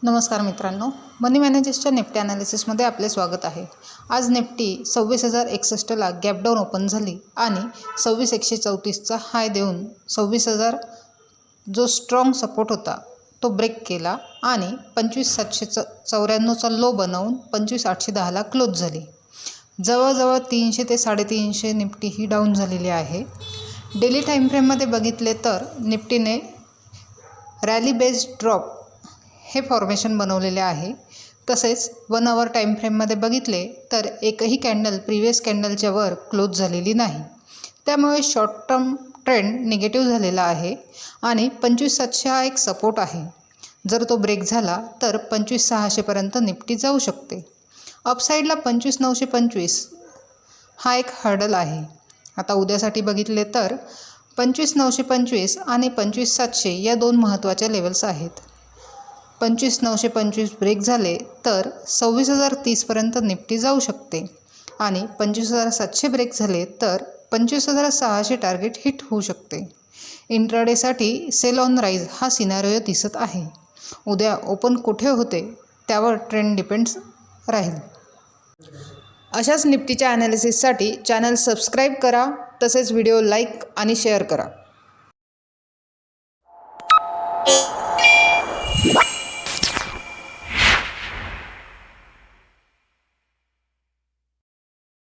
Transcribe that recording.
नमस्कार मित्रांनो, मनी मॅनेजर्सच्या निफ्टी ॲनालिसिसमध्ये आपले स्वागत आहे। आज निफ्टी 26,061ला गॅपडाऊन ओपन झाली आणि 26,134चा हाय देऊन 26,000 जो स्ट्रॉंग सपोर्ट होता तो ब्रेक केला आणि 25,794चा लो बनवून 25,810ला क्लोज झाली। जवळजवळ 300 ते 350 निफ्टी ही डाऊन झालेली आहे। डेली टाईम फ्रेममध्ये बघितले तर निफ्टीने रॅली बेस्ड ड्रॉप हे फॉर्मेशन बनवलेले आहे। तसेच 1 आवर टाईम फ्रेममध्ये बघितले तर एकही कॅन्डल प्रिव्हियस कॅन्डलच्या वर क्लोज झालेली नाही, त्यामुळे शॉर्ट टर्म ट्रेंड निगेटिव्ह झालेला आहे आणि 25,700 हा एक सपोर्ट आहे। जर तो ब्रेक झाला तर 25,600 पर्यंत निफ्टी जाऊ शकते। अपसाईडला 25,925 हा एक हर्डल आहे। आता उद्यासाठी बघितले तर 25,925 आणि 25,700 या दोन महत्त्वाच्या लेवल्स आहेत। 25,925 ब्रेक झाले तर 26,030 पर्यंत निफ्टी जाऊ शकते आणि 25,700 ब्रेक झाले तर 25,600 टार्गेट हिट होऊ शकते। इंट्राडेसाठी सेल ऑन राईज हा सिनारिओ दिसत आहे। उद्या ओपन कुठे होते त्यावर ट्रेंड डिपेंड्स राहील। अशाच निफ्टीच्या ॲनालिसिससाठी चॅनल सबस्क्राईब करा, तसेच व्हिडिओ लाईक आणि शेअर करा।